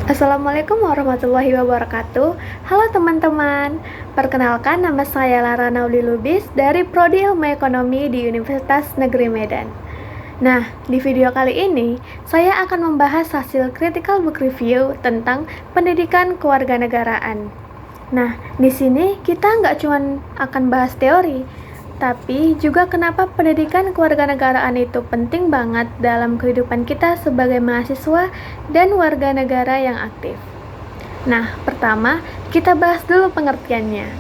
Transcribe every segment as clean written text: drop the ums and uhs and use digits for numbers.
Assalamualaikum warahmatullahi wabarakatuh. Halo teman-teman, perkenalkan nama saya Lara Nauli Lubis dari Prodi Ilmu Ekonomi di Universitas Negeri Medan. Nah, di video kali ini saya akan membahas hasil critical book review tentang pendidikan kewarganegaraan. Nah, di sini kita nggak cuma akan bahas teori, tapi juga kenapa pendidikan kewarganegaraan itu penting banget dalam kehidupan kita sebagai mahasiswa dan warga negara yang aktif. Nah, pertama, kita bahas dulu pengertiannya.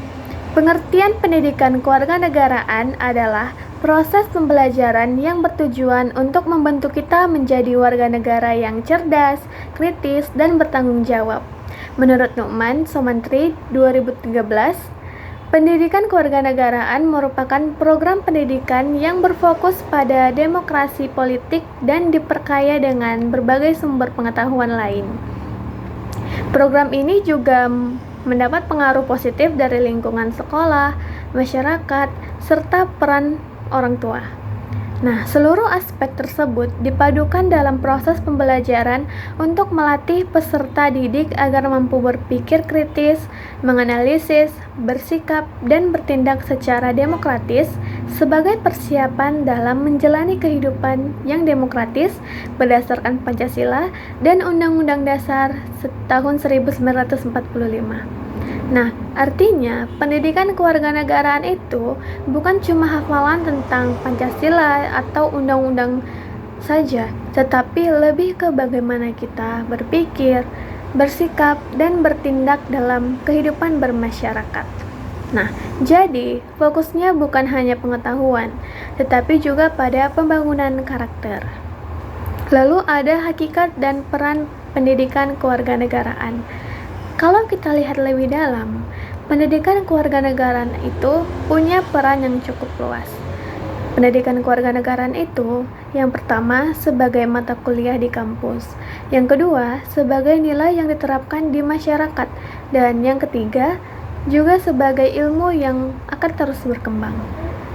Pengertian pendidikan kewarganegaraan adalah proses pembelajaran yang bertujuan untuk membentuk kita menjadi warga negara yang cerdas, kritis, dan bertanggung jawab. Menurut Nu'man Somantri 2013, pendidikan kewarganegaraan merupakan program pendidikan yang berfokus pada demokrasi politik dan diperkaya dengan berbagai sumber pengetahuan lain. Program ini juga mendapat pengaruh positif dari lingkungan sekolah, masyarakat, serta peran orang tua. Nah, seluruh aspek tersebut dipadukan dalam proses pembelajaran untuk melatih peserta didik agar mampu berpikir kritis, menganalisis, bersikap, dan bertindak secara demokratis sebagai persiapan dalam menjalani kehidupan yang demokratis berdasarkan Pancasila dan Undang-Undang Dasar tahun 1945. Nah, artinya pendidikan kewarganegaraan itu bukan cuma hafalan tentang Pancasila atau undang-undang saja, tetapi lebih ke bagaimana kita berpikir, bersikap, dan bertindak dalam kehidupan bermasyarakat. Nah, jadi fokusnya bukan hanya pengetahuan, tetapi juga pada pembangunan karakter. Lalu ada hakikat dan peran pendidikan kewarganegaraan. Kalau kita lihat lebih dalam, pendidikan kewarganegaraan itu punya peran yang cukup luas. Pendidikan kewarganegaraan itu, yang pertama, sebagai mata kuliah di kampus. Yang kedua, sebagai nilai yang diterapkan di masyarakat. Dan yang ketiga, juga sebagai ilmu yang akan terus berkembang.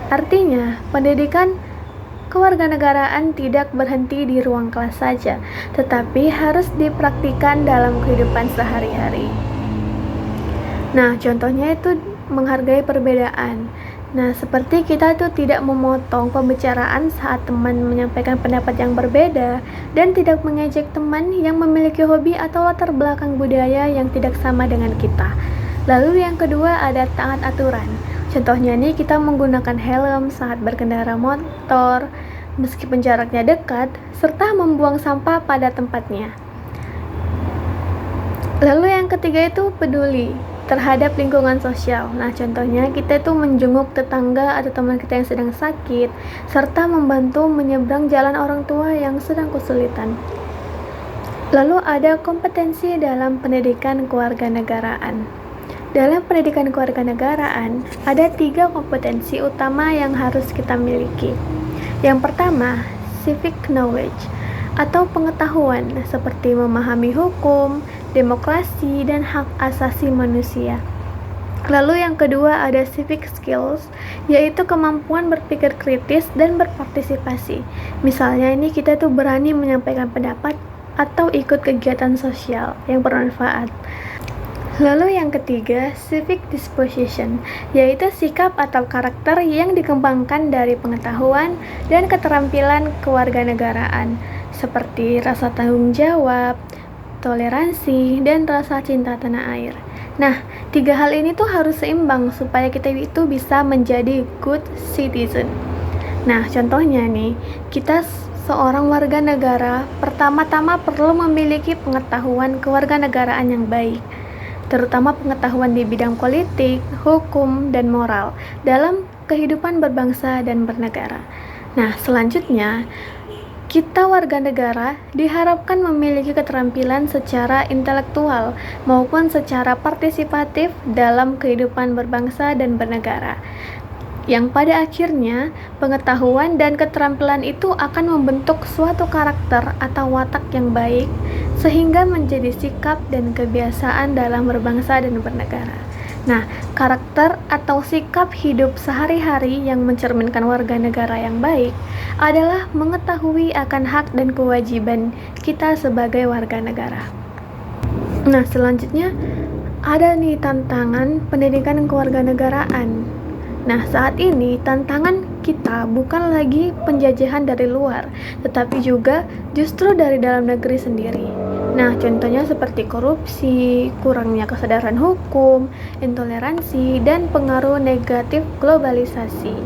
Artinya, pendidikan kewarganegaraan tidak berhenti di ruang kelas saja, tetapi harus dipraktikkan dalam kehidupan sehari-hari. Nah, contohnya itu menghargai perbedaan. Nah, seperti kita tuh tidak memotong pembicaraan saat teman menyampaikan pendapat yang berbeda dan tidak mengejek teman yang memiliki hobi atau latar belakang budaya yang tidak sama dengan kita. Lalu yang kedua ada taat aturan. Contohnya nih, kita menggunakan helm saat berkendara motor, meskipun jaraknya dekat, serta membuang sampah pada tempatnya. Lalu yang ketiga itu peduli terhadap lingkungan sosial. Nah, contohnya kita itu menjenguk tetangga atau teman kita yang sedang sakit, serta membantu menyeberang jalan orang tua yang sedang kesulitan. Lalu ada kompetensi dalam pendidikan kewarganegaraan. Dalam pendidikan kewarganegaraan, ada 3 kompetensi utama yang harus kita miliki. Yang pertama, civic knowledge atau pengetahuan seperti memahami hukum, demokrasi, dan hak asasi manusia. Lalu yang kedua ada civic skills, yaitu kemampuan berpikir kritis dan berpartisipasi. Misalnya ini kita tuh berani menyampaikan pendapat atau ikut kegiatan sosial yang bermanfaat. Lalu yang ketiga, civic disposition, yaitu sikap atau karakter yang dikembangkan dari pengetahuan dan keterampilan kewarganegaraan, seperti rasa tanggung jawab, toleransi, dan rasa cinta tanah air. Nah, 3 hal ini tuh harus seimbang supaya kita itu bisa menjadi good citizen. Nah, contohnya nih, kita seorang warga negara pertama-tama perlu memiliki pengetahuan kewarganegaraan yang baik, terutama pengetahuan di bidang politik, hukum, dan moral dalam kehidupan berbangsa dan bernegara. Nah, selanjutnya, kita warga negara diharapkan memiliki keterampilan secara intelektual maupun secara partisipatif dalam kehidupan berbangsa dan bernegara, yang pada akhirnya pengetahuan dan keterampilan itu akan membentuk suatu karakter atau watak yang baik sehingga menjadi sikap dan kebiasaan dalam berbangsa dan bernegara. Nah, karakter atau sikap hidup sehari-hari yang mencerminkan warga negara yang baik adalah mengetahui akan hak dan kewajiban kita sebagai warga negara. Nah, selanjutnya ada nih tantangan pendidikan kewarganegaraan. Nah, saat ini tantangan kita bukan lagi penjajahan dari luar, tetapi juga justru dari dalam negeri sendiri. Nah, contohnya seperti korupsi, kurangnya kesadaran hukum, intoleransi, dan pengaruh negatif globalisasi.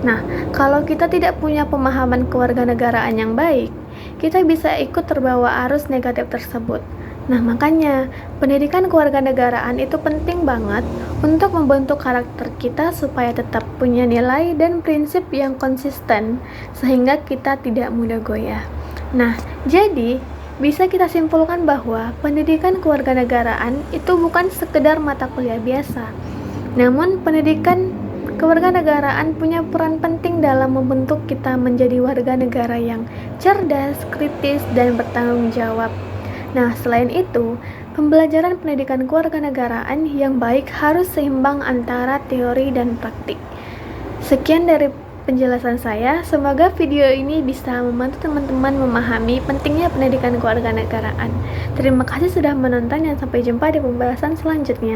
Nah, kalau kita tidak punya pemahaman kewarganegaraan yang baik, kita bisa ikut terbawa arus negatif tersebut. Nah, makanya pendidikan kewarganegaraan itu penting banget untuk membentuk karakter kita supaya tetap punya nilai dan prinsip yang konsisten sehingga kita tidak mudah goyah. Nah, jadi bisa kita simpulkan bahwa pendidikan kewarganegaraan itu bukan sekedar mata kuliah biasa. Namun, pendidikan kewarganegaraan punya peran penting dalam membentuk kita menjadi warga negara yang cerdas, kritis, dan bertanggung jawab. Nah, selain itu, pembelajaran pendidikan kewarganegaraan yang baik harus seimbang antara teori dan praktik. Sekian dari penjelasan saya, semoga video ini bisa membantu teman-teman memahami pentingnya pendidikan kewarganegaraan. Terima kasih sudah menonton dan sampai jumpa di pembahasan selanjutnya.